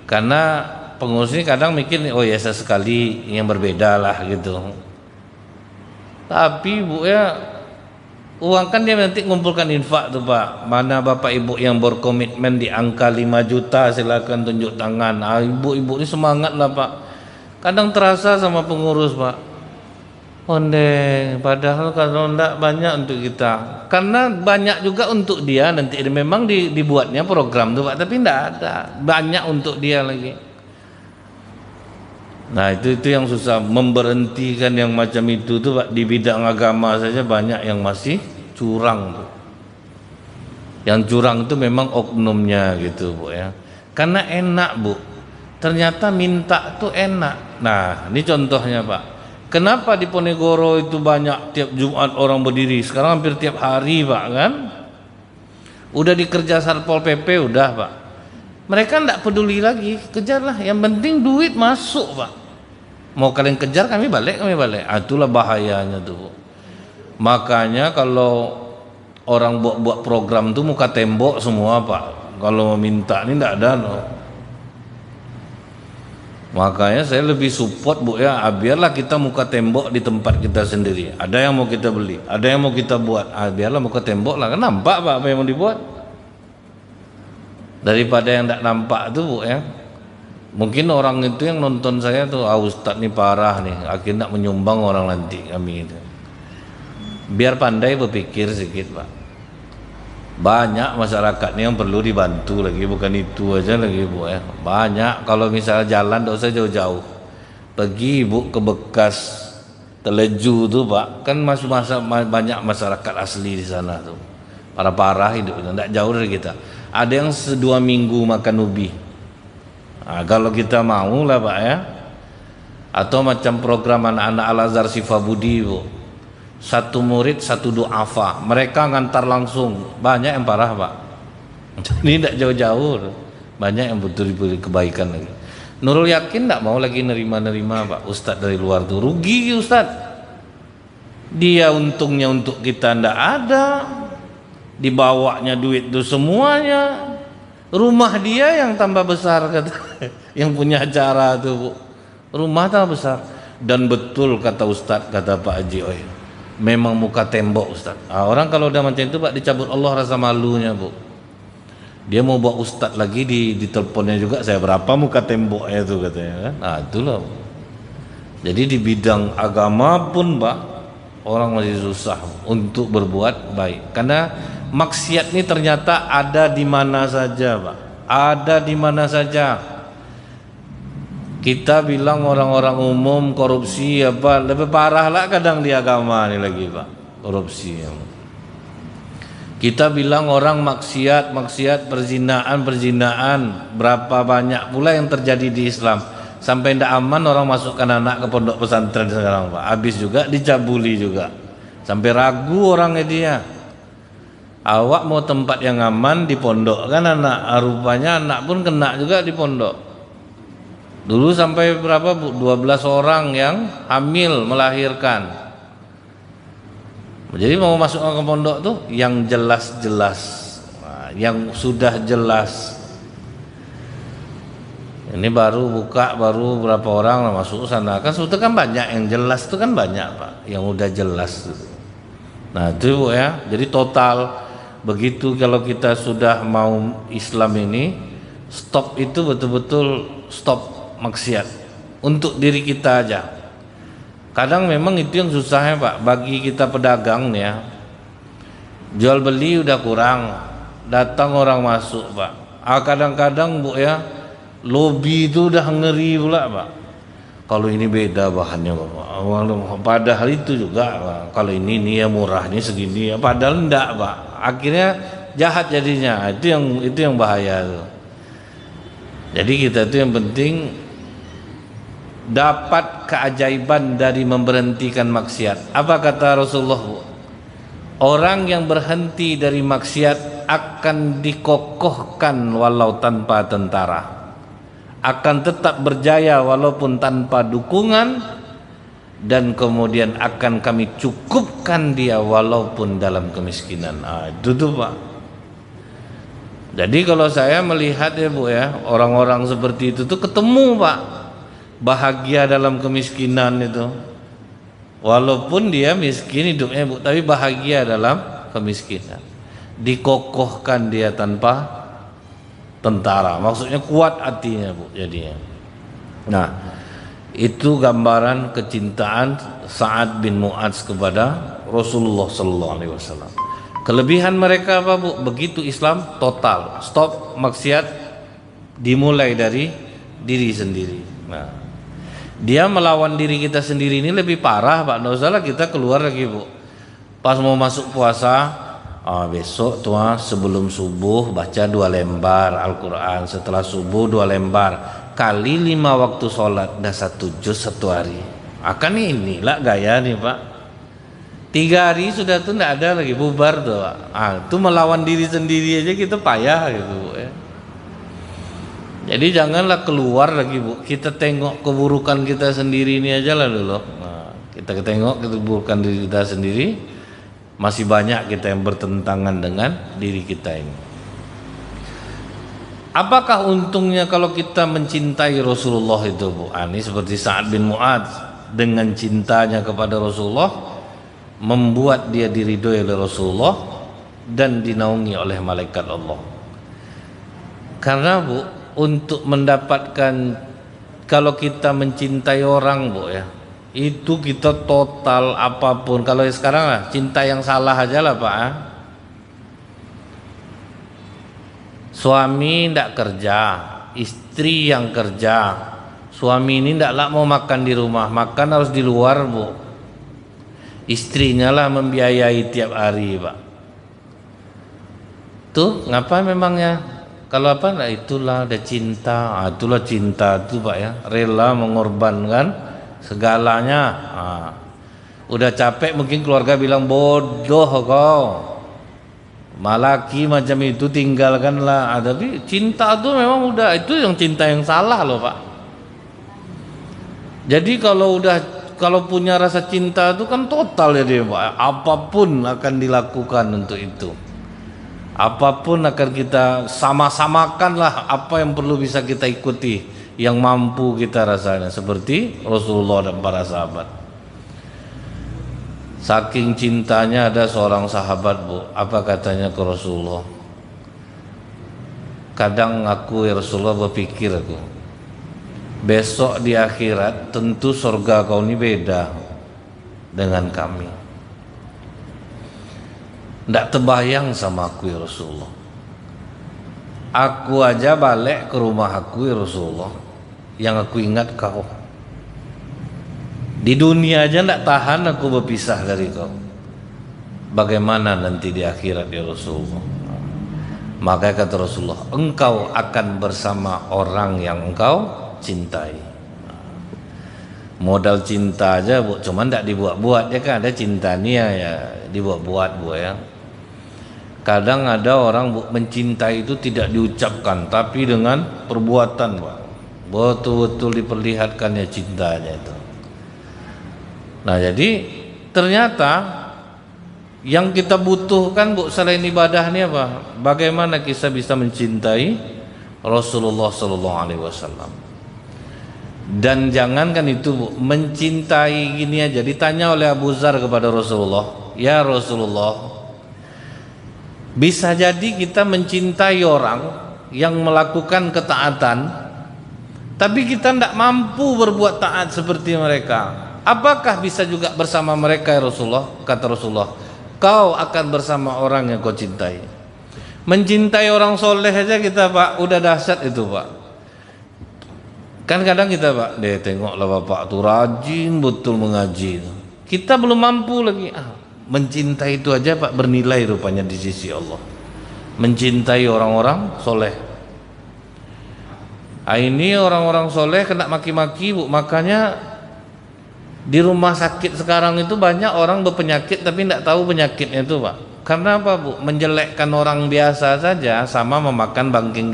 karena pengurus ini kadang mikir oh ya sesekali yang berbeda lah gitu. Tapi Bu ya, uang kan dia nanti ngumpulkan infak tuh Pak. Mana Bapak Ibu yang berkomitmen di angka 5 juta silakan tunjuk tangan. Ibu-ibu ini semangat lah Pak. Kadang terasa sama pengurus Pak. Ondeng, padahal kalau enggak banyak untuk kita. Karena banyak juga untuk dia nanti memang dibuatnya program tuh Pak, tapi enggak ada. Banyak untuk dia lagi. Nah, itu yang susah, memberhentikan yang macam itu tuh Pak. Di bidang agama saja banyak yang masih curang tuh. Yang curang itu memang oknumnya gitu Bu ya. Karena enak Bu. Ternyata minta tuh enak. Nah, ini contohnya Pak. Kenapa di Ponegoro itu banyak tiap Jumat orang berdiri? Sekarang hampir tiap hari Pak kan? Udah dikerja Satpol PP udah Pak. Mereka enggak peduli lagi, kejarlah. Yang penting duit masuk Pak. Mau kalian kejar kami balik. Itulah bahayanya tuh. Makanya kalau orang buat program tuh muka tembok semua Pak. Kalau minta ini enggak ada loh. Makanya saya lebih support Bu ya, biarlah kita muka tembok di tempat kita sendiri. Ada yang mau kita beli, ada yang mau kita buat. Biarlah muka tembok lah, kan nampak Pak apa yang mau dibuat. Daripada yang tidak nampak tuh Bu ya. Mungkin orang itu yang nonton saya tuh, Ustadz nih parah nih, akhirnya menyumbang orang nanti kami itu. Biar pandai berpikir sedikit Pak. Banyak masyarakat ini yang perlu dibantu lagi, bukan itu aja lagi Bu ya. Banyak, kalau misalnya jalan tidak usah jauh-jauh. Pergi Bu ke bekas Teleju tuh Pak, kan banyak masyarakat asli di sana tuh. Parah-parah hidupnya, tidak jauh dari kita. Ada yang 2 minggu makan ubi. Nah, kalau kita mau lah Pak ya. Atau macam program anak-anak Al-Azhar Sifabudi Bu. 1 murid 1 du'afa, mereka ngantar langsung. Banyak yang parah Pak. Ini tidak jauh-jauh, banyak yang butuh kebaikan lagi. Nurul Yakin tidak mau lagi nerima Pak Ustadz dari luar tuh. Rugi Ustadz. Dia untungnya untuk kita tidak ada. Dibawanya duit itu semuanya. Rumah dia yang tambah besar kata yang punya acara tuh Bu. Rumah tak besar. Dan betul kata Ustadz, kata Pak Haji, oi, memang muka tembok Ustadz. Orang kalau udah macam itu Pak, dicabut Allah rasa malunya Bu. Dia mau bawa Ustadz lagi di teleponnya juga, saya berapa muka temboknya itu katanya kan. Nah itulah. Jadi di bidang agama pun Pak, orang masih susah untuk berbuat baik. Karena maksiat ini ternyata ada di mana saja Pak. Ada di mana saja. Kita bilang orang-orang umum korupsi apa, lebih parah lah kadang di agama ini lagi Pak, korupsi. Kita bilang orang maksiat, perzinaan, berapa banyak pula yang terjadi di Islam. Sampai tidak aman orang masukkan anak ke pondok pesantren sekarang Pak. Habis juga dicabuli juga. Sampai ragu orangnya dia. Awak mau tempat yang aman di pondok kan anak, rupanya anak pun kena juga di pondok. Dulu sampai berapa Bu? 12 orang yang hamil melahirkan. Jadi mau masuk ke pondok tuh yang jelas-jelas, yang sudah jelas. Ini baru buka, baru berapa orang masuk sana. Kan sebetulnya kan banyak yang jelas itu kan banyak Pak, yang udah jelas. Nah itu Bu ya. Jadi total begitu kalau kita sudah mau Islam ini, stop itu betul-betul stop maksiat untuk diri kita aja. Kadang memang itu yang susahnya Pak, bagi kita pedagang nih ya. Jual beli udah kurang, datang orang masuk Pak. Kadang-kadang Bu ya, lobby itu udah ngeri pula Pak. Kalau ini beda bahannya Pak. Padahal itu juga Pak. Kalau ini ya murahnya segini ya, padahal enggak Pak. Akhirnya jahat jadinya. Itu yang bahaya tuh. Jadi kita tuh yang penting dapat keajaiban dari memberhentikan maksiat. Apa kata Rasulullah? Orang yang berhenti dari maksiat akan dikokohkan walau tanpa tentara, akan tetap berjaya walaupun tanpa dukungan, dan kemudian akan kami cukupkan dia walaupun dalam kemiskinan. Itu tuh Pak. Jadi kalau saya melihat ya Bu ya, orang-orang seperti itu tuh ketemu Pak, bahagia dalam kemiskinan itu, walaupun dia miskin hidupnya Bu, tapi bahagia dalam kemiskinan, dikokohkan dia tanpa tentara, maksudnya kuat hatinya Bu jadinya. Nah itu gambaran kecintaan Sa'ad bin Mu'adz kepada Rasulullah SAW. Kelebihan mereka apa Bu? Begitu Islam total stop maksiat, dimulai dari diri sendiri. Nah dia melawan diri kita sendiri ini lebih parah Pak. Nggak usah lah kita keluar lagi Bu. Pas mau masuk puasa, besok tuh sebelum subuh baca 2 lembar Al-Quran, setelah subuh 2 lembar, kali 5 waktu sholat, dah 1 juz 1 hari. Akan inilah gaya nih Pak. 3 hari sudah tuh nggak ada lagi, bubar tuh Pak. Itu melawan diri sendiri aja kita payah gitu Bu ya. Jadi janganlah keluar lagi Bu, kita tengok keburukan kita sendiri ini aja lah dulu. Nah, kita tengok keburukan diri kita sendiri, masih banyak kita yang bertentangan dengan diri kita ini. Apakah untungnya kalau kita mencintai Rasulullah itu Bu? Ini seperti Sa'ad bin Mu'adz, dengan cintanya kepada Rasulullah membuat dia diridhoi oleh Rasulullah dan dinaungi oleh malaikat Allah. Karena Bu, untuk mendapatkan, kalau kita mencintai orang Bu ya, itu kita total apapun. Kalau sekarang lah cinta yang salah aja lah Pak. Suami tidak kerja, istri yang kerja. Suami ini tidaklah mau makan di rumah, makan harus di luar Bu. Istrinya lah membiayai tiap hari Pak. Tuh ngapa memangnya? Kalau apa? Nah itulah ada cinta. Itulah cinta itu Pak ya, rela mengorbankan segalanya. Udah capek mungkin keluarga bilang bodoh kau, malaki macam itu tinggalkanlah. Tapi cinta itu memang udah, itu yang cinta yang salah loh Pak. Jadi kalau punya rasa cinta itu kan total ya dia Pak. Apapun akan dilakukan untuk itu. Apapun akan kita sama-samakan lah, apa yang perlu bisa kita ikuti, yang mampu kita rasanya seperti Rasulullah dan para sahabat. Saking cintanya ada seorang sahabat, Bu, apa katanya ke Rasulullah? Kadang aku, ya Rasulullah, berpikir aku, besok di akhirat tentu surga kau ini beda dengan kami. Tidak terbayang sama aku, ya Rasulullah. Aku aja balik ke rumah aku, ya Rasulullah, yang aku ingat kau. Di dunia aja tidak tahan aku berpisah dari kau. Bagaimana nanti di akhirat, ya Rasulullah? Maka kata Rasulullah, engkau akan bersama orang yang engkau cintai. Modal cinta aja, Bu, cuman tidak dibuat-buat ya kan, ada cinta nih ya dibuat-buat, Bu, ya. Kadang ada orang, Bu, mencintai itu tidak diucapkan tapi dengan perbuatan, Pak. Betul-betul diperlihatkannya cintanya itu. Nah, jadi ternyata yang kita butuhkan, Bu, selain ibadah ini apa? Bagaimana kita bisa mencintai Rasulullah sallallahu alaihi wasallam. Dan jangankan itu, Bu, mencintai gini aja. Ditanya oleh Abu Dzar kepada Rasulullah, "Ya Rasulullah, bisa jadi kita mencintai orang yang melakukan ketaatan, tapi kita tidak mampu berbuat taat seperti mereka. Apakah bisa juga bersama mereka, ya Rasulullah?" Kata Rasulullah, "Kau akan bersama orang yang kau cintai." Mencintai orang soleh aja kita, Pak, udah dahsyat itu, Pak. Kan kadang kita, Pak, deh tengoklah Bapak tuh rajin betul mengaji. Kita belum mampu lagi. Mencintai itu aja, Pak, bernilai rupanya di sisi Allah. Mencintai orang-orang soleh. Ini orang-orang soleh kena maki-maki, Bu. Makanya di rumah sakit sekarang itu banyak orang berpenyakit tapi tidak tahu penyakitnya itu, Pak. Karena apa, Bu? Menjelekkan orang biasa saja sama memakan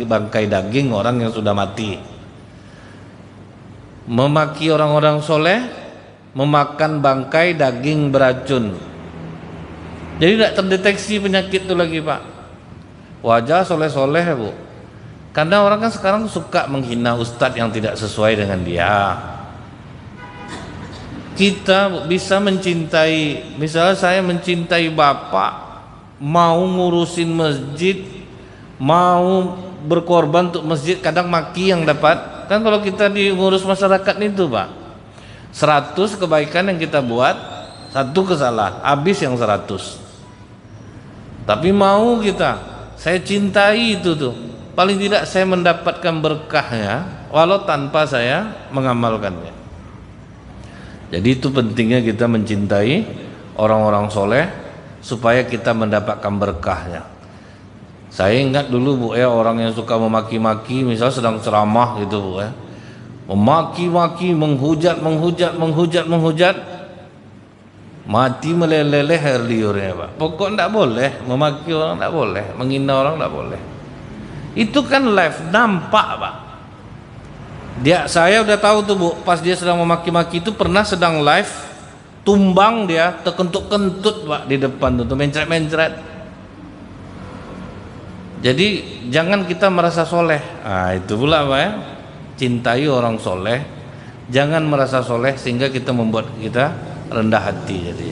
bangkai daging orang yang sudah mati. Memaki orang-orang soleh, memakan bangkai daging beracun. Jadi tidak terdeteksi penyakit itu lagi, Pak. Wajah soleh-soleh, Bu. Karena orang kan sekarang suka menghina ustadz yang tidak sesuai dengan dia. Kita bisa mencintai, misalnya saya mencintai Bapak, mau ngurusin masjid, mau berkorban untuk masjid, kadang maki yang dapat. Kan kalau kita diurus masyarakat itu, Pak, 100 kebaikan yang kita buat, 1 kesalahan, habis yang 100. Tapi mau kita, saya cintai itu tuh, paling tidak saya mendapatkan berkahnya walau tanpa saya mengamalkannya. Jadi itu pentingnya kita mencintai orang-orang soleh supaya kita mendapatkan berkahnya. Saya ingat dulu, Bu, ya, orang yang suka memaki-maki, misal sedang ceramah gitu, Bu, ya, memaki-maki, menghujat, mati meleleh air liurnya, Pak. Pokok tidak boleh memaki orang, tidak boleh menghina orang, tidak boleh. Itu kan live, nampak, Pak. Saya udah tahu tuh, Bu, pas dia sedang memaki-maki itu pernah sedang live, tumbang dia, terkentut-kentut, Pak, di depan tuh, mencret-mencret. Jadi jangan kita merasa soleh. Itu pula, Pak, ya. Cintai orang soleh, jangan merasa soleh sehingga kita membuat kita rendah hati. Jadi,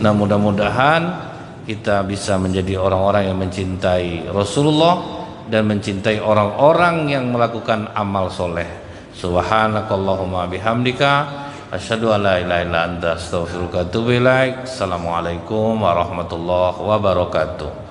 nah, mudah-mudahan kita bisa menjadi orang-orang yang mencintai Rasulullah dan mencintai orang-orang yang melakukan amal soleh. Subhanakallahumma bihamdika, asyhadu an la ilaha illa anta, astaghfiruka wa atubu ilaik. Assalamualaikum warahmatullahi wabarakatuh.